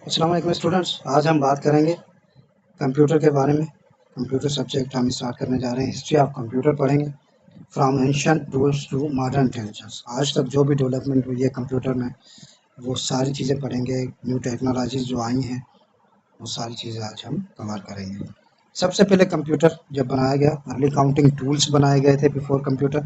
अस्सलाम वालेकुम स्टूडेंट्स, आज हम बात करेंगे कंप्यूटर के बारे में। कंप्यूटर सब्जेक्ट हम स्टार्ट करने जा रहे हैं। हिस्ट्री ऑफ कंप्यूटर पढ़ेंगे, from ancient tools to modern intelligence. आज तक जो भी डेवलपमेंट हुई है कंप्यूटर में, वो सारी चीज़ें पढ़ेंगे। न्यू टेक्नोलॉजीज जो आई हैं, वो सारी चीज़ें आज हम कवर करेंगे। सबसे पहले कंप्यूटर जब बनाया गया, अर्ली काउंटिंग टूल्स बनाए गए थे बिफोर कंप्यूटर।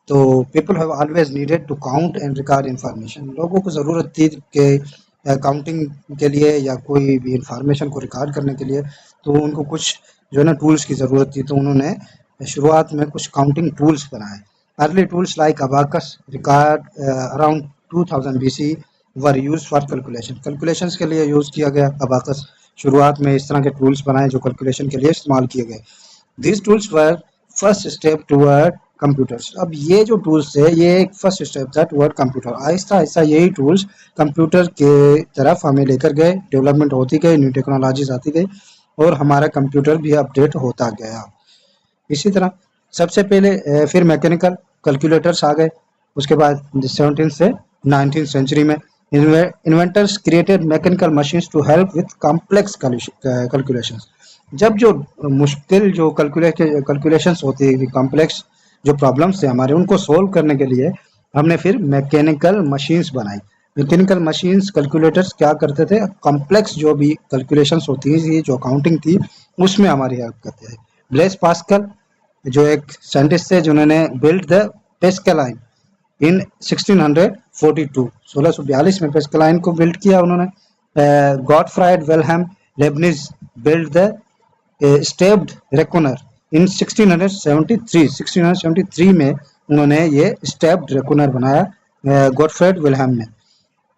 तो people have always needed to count and record information. लोगों को ज़रूरत थी कि काउंटिंग के लिए या कोई भी इंफॉर्मेशन को रिकॉर्ड करने के लिए, तो उनको कुछ जो है ना टूल्स की ज़रूरत थी। तो उन्होंने शुरुआत में कुछ काउंटिंग टूल्स बनाए। Early tools like abacus record around 2000 BC were use for calculation. Calculations के लिए यूज़ किया गया अबाकस। शुरुआत में इस तरह के टूल्स बनाए जो कैलकुलेशन के लिए इस्तेमाल किए गए। This tools were first step toward computers. अब ये जो टूल्स थे, ये एक फर्स्ट स्टेप था टूवर्ड कंप्यूटर। आहिस्ता आहिस्ता यही टूल्स कंप्यूटर के तरफ हमें लेकर गए। डेवलपमेंट होती गई, न्यू टेक्नोलॉजीज आती गई और हमारा कंप्यूटर भी अपडेट होता गया। इसी तरह सबसे पहले फिर मैकेनिकल कैलकुलेटर्स आ गए। उसके बाद 17th से 19th सेंचुरी में inventors created mechanical machines to help with complex calculations. जब जो मुश्किल जो कैलकुलेशंस होती है, कॉम्प्लेक्स जो प्रॉब्लम्स थे हमारे, उनको सोल्व करने के लिए हमने फिर मैकेनिकल मशीन्स बनाई। मैकेनिकल मशीन्स कैलकुलेटर्स क्या करते थे, कॉम्प्लेक्स जो भी कैलकुलेशंस होती थी, जो अकाउंटिंग थी, उसमें हमारी हेल्प करते थे। ब्लेस पास्कल जो एक साइंटिस्ट थे जिन्होंने बिल्ड द पेस्केलाइन इन 1642, 1642 में पेस्केलाइन को बिल्ड किया उन्होंने। Gottfried Wilhelm Leibniz build the stepped reckoner in 1673 में उन्होंने ये स्टेप्ड रेकोनर बनाया गॉटफ्राइड विल्हेम ने।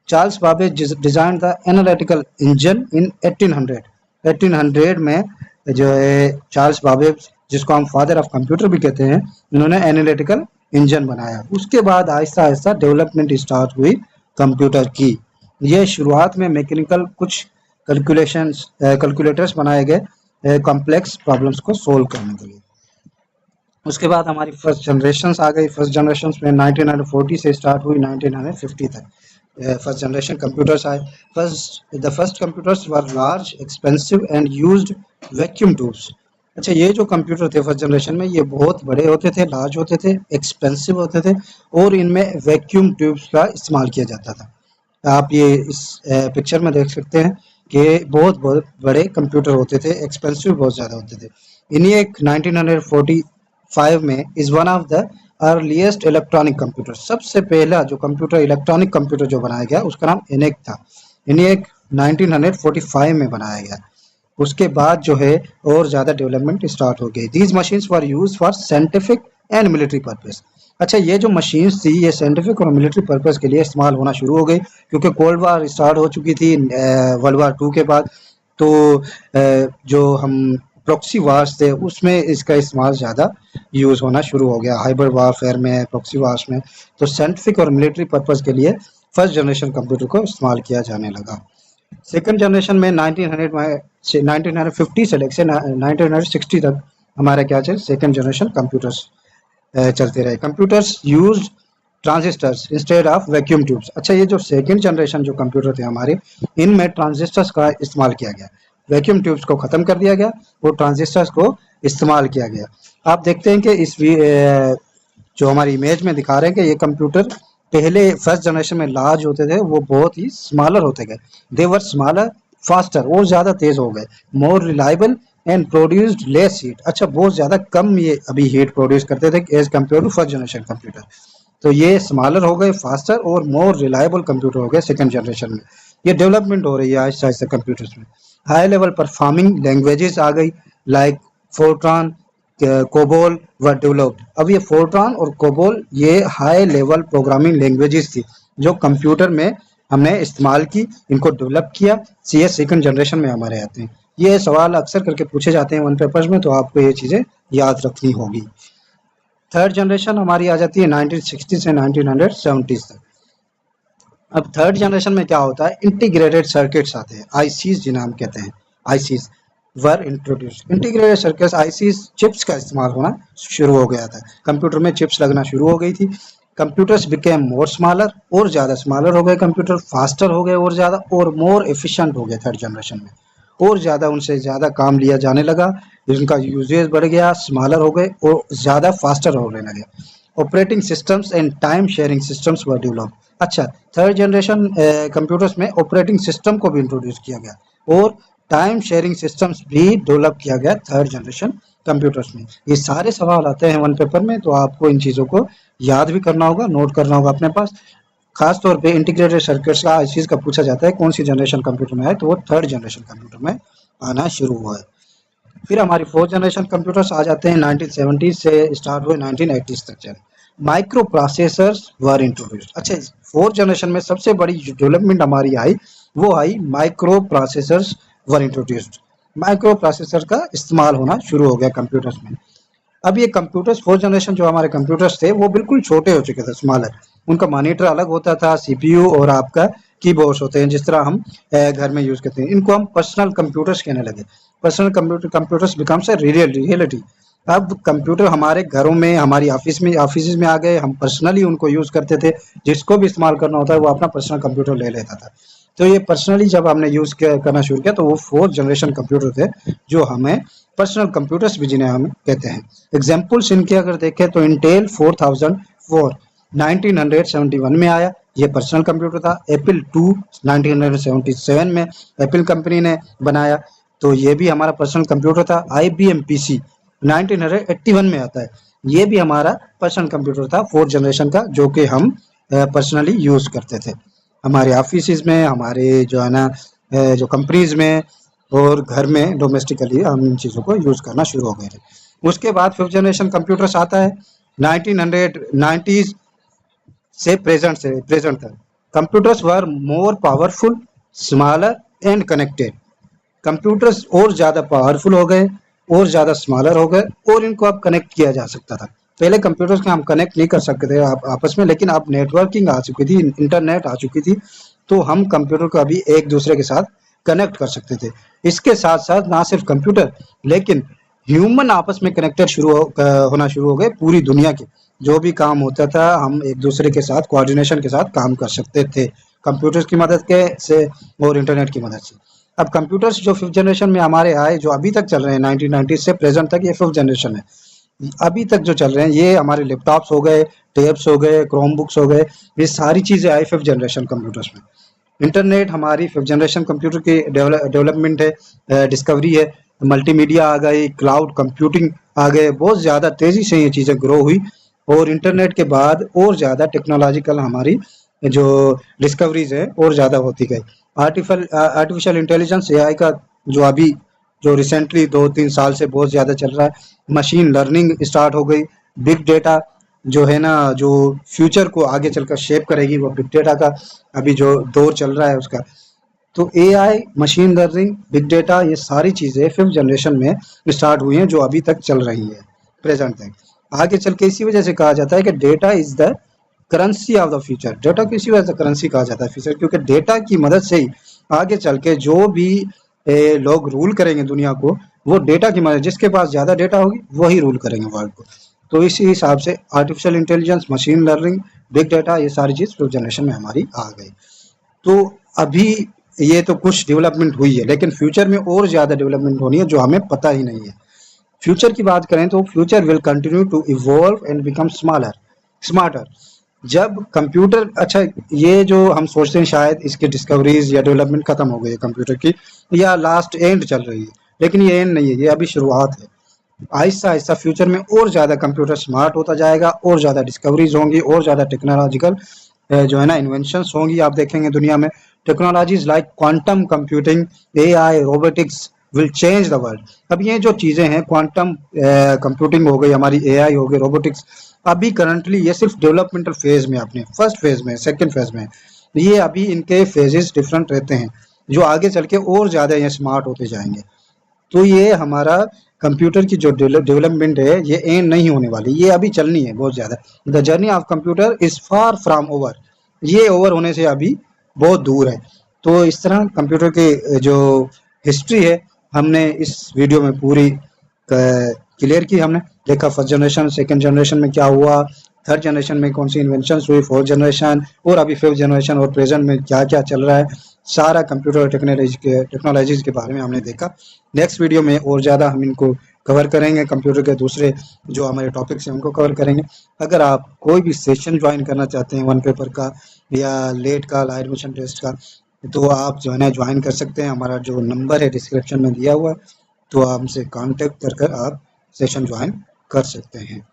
Charles Babbage design the analytical engine in 1800 में जो है चार्ल्स बाबेज, जिसको हम फादर ऑफ कंप्यूटर भी कहते हैं, इन्होंने एनालिटिकल इंजन बनाया। उसके बाद आहिस्ता आहिस्ता डेवलपमेंट स्टार्ट हुई कंप्यूटर की। ये शुरुआत में मैकेनिकल कुछ कैलकुलेटर्स बनाए गए कॉम्प्लेक्स प्रॉब्लम्स को सोल्व करने के लिए। उसके बाद हमारी फर्स्ट जनरेशन आ गई। फर्स्ट जनरेशन में 1940 से स्टार्ट हुई 1950 तक फर्स्ट जनरेशन कंप्यूटर्स आए। The first computers were large, expensive and used vacuum tubes. अच्छा, ये जो कंप्यूटर थे फर्स्ट जनरेशन में, ये बहुत बड़े होते थे, लार्ज होते थे, एक्सपेंसिव होते थे और इनमें वैक्यूम ट्यूब्स का इस्तेमाल किया जाता था। आप ये इस पिक्चर में देख सकते हैं कि बहुत बहुत बड़े कंप्यूटर होते थे, एक्सपेंसिव बहुत ज़्यादा होते थे। इन्हें 1945 में is one of the earliest electronic computer. सबसे पहला जो कंप्यूटर, इलेक्ट्रॉनिक कंप्यूटर जो बनाया गया, उसका नाम ENIAC था। ENIAC 1945 में बनाया गया। उसके बाद जो है और ज़्यादा डेवलपमेंट स्टार्ट हो गई। These machines were use for scientific and military purpose. अच्छा, ये जो मशीन्स थी, ये साइंटिफिक और मिलिट्री पर्पस के लिए इस्तेमाल होना शुरू हो गई, क्योंकि कोल्ड वार स्टार्ट हो चुकी थी वर्ल्ड वार 2 के बाद। तो जो हम प्रॉक्सी वार्स थे, उसमें इसका इस्तेमाल ज़्यादा यूज़ होना शुरू हो गया, हाइब्रिड वारफेयर में, प्रॉक्सी वार्स में। तो साइंटिफिक और मिलिट्री पर्पस के लिए फर्स्ट जनरेशन कंप्यूटर को इस्तेमाल किया जाने लगा। सेकंड जनरेशन में 1950 से लेकर 1960 तक हमारे क्या चल सेकंड जनरेशन कंप्यूटर्स चलते रहे। Computers use transistors instead of vacuum tubes. अच्छा, ये जो सेकंड जनरेशन जो कंप्यूटर थे हमारे, इनमें ट्रांजिस्टर्स का इस्तेमाल किया गया। वैक्यूम ट्यूब्स को ख़त्म कर दिया गया और ट्रांजिस्टर्स को इस्तेमाल किया गया। आप देखते हैं कि इस जो हमारी इमेज में दिखा रहे हैं कि ये कंप्यूटर पहले फर्स्ट जनरेशन में लार्ज होते थे, वो बहुत ही स्मॉलर होते गए। दे वर स्मॉलर, फास्टर, और ज़्यादा तेज़ हो गए। More reliable and produced less heat. अच्छा, बहुत ज़्यादा कम ये अभी हीट प्रोड्यूस करते थे as compare to first generation computer. तो ये स्मॉलर हो गए, फास्टर और मोर रिलायबल कंप्यूटर हो गए सेकंड जनरेशन में। ये डेवलपमेंट हो रही है आहिस्ता आहिस्ता कंप्यूटर्स में। हाई लेवल परफॉर्मिंग लैंग्वेजेस आ गई, like Fortran, COBOL were developed. अब ये फोर्ट्रॉन और कोबोल ये हाई लेवल प्रोग्रामिंग लैंग्वेजेस थी जो कंप्यूटर में हमने इस्तेमाल की, इनको डेवलप किया। CS सेकंड जनरेशन में हमारे आते हैं। ये सवाल अक्सर करके पूछे जाते हैं वन पेपर्स में, तो आपको ये चीज़ें याद रखनी होगी। थर्ड जनरेशन हमारी आ जाती है 1960 से 1970 तक। अब थर्ड जनरेशन में क्या होता है, इंटीग्रेटेड सर्किट्स आते हैं, ICs जिन्हें हम कहते हैं। ICs वर introduce. Integrated circuits, ICs chips का इस्तेमाल होना शुरू हो गया था। कंप्यूटर में चिप्स लगना शुरू हो गई थी। कंप्यूटर्स बिकेम मोर स्मॉलर, और ज़्यादा स्मॉलर हो गए कंप्यूटर, फास्टर हो गए और ज़्यादा, और मोर एफिशिएंट हो गए थर्ड जनरेशन में, और ज़्यादा उनसे ज़्यादा काम लिया जाने लगा, जिनका यूजेज बढ़ गया, स्मॉलर हो गए और ज़्यादा फास्टर होने लगे। Operating systems and time sharing systems were develop. अच्छा, थर्ड जनरेशन कंप्यूटर्स में ऑपरेटिंग सिस्टम को भी इंट्रोड्यूस किया गया और टाइम शेयरिंग सिस्टम्स भी डेवलप किया गया थर्ड जनरेशन कंप्यूटर्स में। ये सारे सवाल आते हैं वन पेपर में, तो आपको इन चीज़ों को याद भी करना होगा, नोट करना होगा अपने पास। खास तौर पे इंटीग्रेटेड सर्किट्स का इस चीज़ का पूछा जाता है कौन सी जनरेशन कंप्यूटर में है, तो वो थर्ड जनरेशन कंप्यूटर में आना शुरू हुआ है। फिर हमारी फोर्थ जनरेशन कंप्यूटर्स आ जाते हैं 1970 से स्टार्ट हुए 1980 तक चले। Microprocessors were introduced. अच्छा, फोर्थ जनरेशन में सबसे बड़ी डेवलपमेंट हमारी आई, वो आई microprocessors were introduced. Microprocessor का इस्तेमाल होना शुरू हो गया कंप्यूटर्स में। अब ये कंप्यूटर्स फोर्थ जनरेशन जो हमारे कंप्यूटर्स थे वो बिल्कुल छोटे हो चुके थे, स्मॉलर। उनका मॉनिटर अलग होता था, सीपीयू और आपका कीबोर्ड्स होते हैं जिस तरह हम घर में यूज करते हैं। इनको हम पर्सनल कंप्यूटर्स कहने लगे। Personal computers becomes a reality. अब कंप्यूटर हमारे घरों में, हमारी ऑफिस में आ गए। हम पर्सनली उनको यूज करते थे। जिसको भी इस्तेमाल करना होता है वो अपना पर्सनल कंप्यूटर ले लेता था। तो ये पर्सनली जब हमने यूज करना शुरू किया तो वो फोर्थ जनरेशन कंप्यूटर थे जो हमें पर्सनल कंप्यूटर्स भी जिन्हें हम कहते हैं। एग्जाम्पल्स इनके अगर देखें तो इंटेल 4004 1971 में आया, ये पर्सनल कंप्यूटर था। एप्पल 2 1977 में एप्पल कंपनी ने बनाया, तो ये भी हमारा पर्सनल कंप्यूटर था। IBM PC 1981 में आता है, ये भी हमारा पर्सनल कंप्यूटर था फोर्थ जनरेशन का, जो कि हम पर्सनली यूज करते थे हमारे ऑफिस में, हमारे जो है ना जो कंपनीज में और घर में डोमेस्टिकली हम इन चीज़ों को यूज़ करना शुरू हो गए थे। उसके बाद फिफ्थ जनरेशन कंप्यूटर्स आता है 1990s से प्रेजेंट तक। Computers were more powerful, smaller and connected. Computers और ज़्यादा पावरफुल हो गए और ज़्यादा स्मॉलर हो गए और इनको अब कनेक्ट किया जा सकता था। पहले कंप्यूटर्स को हम कनेक्ट नहीं कर सकते थे आपस में, लेकिन अब नेटवर्किंग आ चुकी थी, इंटरनेट आ चुकी थी, तो हम कंप्यूटर को अभी एक दूसरे के साथ कनेक्ट कर सकते थे। इसके साथ साथ ना सिर्फ कंप्यूटर लेकिन ह्यूमन आपस में कनेक्टेड होना शुरू हो गए। पूरी दुनिया के जो भी काम होता था हम एक दूसरे के साथ कोऑर्डिनेशन के साथ काम कर सकते थे कंप्यूटर्स की मदद के से और इंटरनेट की मदद से। अब कंप्यूटर्स जो फिफ्थ जनरेशन में हमारे आए, जो अभी तक चल रहे हैं 1990 से प्रेजेंट तक, ये फिफ्थ जनरेशन है। अभी तक जो चल रहे हैं ये हमारे लैपटॉप्स हो गए, टैब्स हो गए, क्रोम बुक्स हो गए, ये सारी चीज़ें आई फिफ्थ जनरेशन कंप्यूटर्स में। इंटरनेट हमारी फिफ्थ जनरेशन कंप्यूटर की डेवलपमेंट है, डिस्कवरी है। मल्टीमीडिया आ गई, क्लाउड कंप्यूटिंग आ गए, बहुत ज़्यादा तेज़ी से ये चीज़ें ग्रो हुई और इंटरनेट के बाद और ज़्यादा टेक्नोलॉजिकल हमारी जो डिस्कवरीज है और ज़्यादा होती गई। आर्टिफिशियल इंटेलिजेंस AI का जो अभी जो रिसेंटली 2-3 साल से बहुत ज़्यादा चल रहा है, मशीन लर्निंग स्टार्ट हो गई, बिग डेटा जो है ना, जो फ्यूचर को आगे चलकर शेप करेगी, वो बिग डेटा का अभी जो दौर चल रहा है उसका। तो AI, machine learning, big data, ये सारी चीज़ें फिफ्थ जनरेशन में स्टार्ट हुई हैं जो अभी तक चल रही है प्रेजेंट तक। आगे चल के इसी वजह से कहा जाता है कि data is the currency of the future. Data को इसी वजह से करेंसी कहा जाता है फ्यूचर, क्योंकि डेटा की मदद से ही आगे चल के जो भी लोग रूल करेंगे दुनिया को, वो डेटा की मदद, जिसके पास ज़्यादा डेटा होगी वही रूल करेंगे वर्ल्ड को। तो इसी हिसाब से artificial intelligence, machine learning, big data, ये सारी चीज़ फिफ्थ जनरेशन में हमारी आ गई। तो अभी ये तो कुछ डेवलपमेंट हुई है, लेकिन फ्यूचर में और ज़्यादा डेवलपमेंट होनी है जो हमें पता ही नहीं है। फ्यूचर की बात करें तो future will continue to evolve and become smarter. जब कंप्यूटर, अच्छा ये जो हम सोचते हैं शायद इसकी डिस्कवरीज या डेवलपमेंट खत्म हो गई है कंप्यूटर की, या लास्ट एंड चल रही है, लेकिन ये एंड नहीं है, ये अभी शुरुआत है। आहिस्ता आहिस्ता फ्यूचर में और ज़्यादा कंप्यूटर स्मार्ट होता जाएगा और ज़्यादा डिस्कवरीज होंगी और ज़्यादा टेक्नोलॉजिकल जो है ना इन्वेंशंस होंगी। आप देखेंगे दुनिया में technologies like quantum computing, AI, robotics will change the world. अब ये जो चीज़ें हैं, क्वांटम कंप्यूटिंग हो गई, हमारी AI हो गई, रोबोटिक्स, अभी करंटली ये सिर्फ डेवलपमेंटल फेज में, अपने फर्स्ट फेज में, सेकंड फेज में, ये अभी इनके फेजेस डिफरेंट रहते हैं, जो आगे चल के और ज़्यादा ये स्मार्ट होते जाएंगे। तो ये हमारा कंप्यूटर की जो डेवलपमेंट है ये एंड नहीं होने वाली, ये अभी चलनी है बहुत ज़्यादा। The journey of computer is far from over, ये ओवर होने से अभी बहुत दूर है। तो इस तरह कंप्यूटर की जो हिस्ट्री है हमने इस वीडियो में पूरी क्लियर की। हमने देखा फर्स्ट जनरेशन, सेकंड जनरेशन में क्या हुआ, थर्ड जनरेशन में कौन सी इन्वेंशन हुई, फोर्थ जनरेशन और अभी फिफ्थ जनरेशन और प्रेजेंट में क्या क्या चल रहा है, सारा कंप्यूटर टेक्नोलॉजीज के बारे में हमने देखा। नेक्स्ट वीडियो में और ज़्यादा हम इनको कवर करेंगे, कंप्यूटर के दूसरे जो हमारे टॉपिक्स हैं उनको कवर करेंगे। अगर आप कोई भी सेशन ज्वाइन करना चाहते हैं वन पेपर का या लेट का लाइव एडमिशन टेस्ट का, तो आप जो है ना ज्वाइन कर सकते हैं। हमारा जो नंबर है डिस्क्रिप्शन में दिया हुआ है, तो आप हमसे कांटेक्ट कर आप सेशन ज्वाइन कर सकते हैं।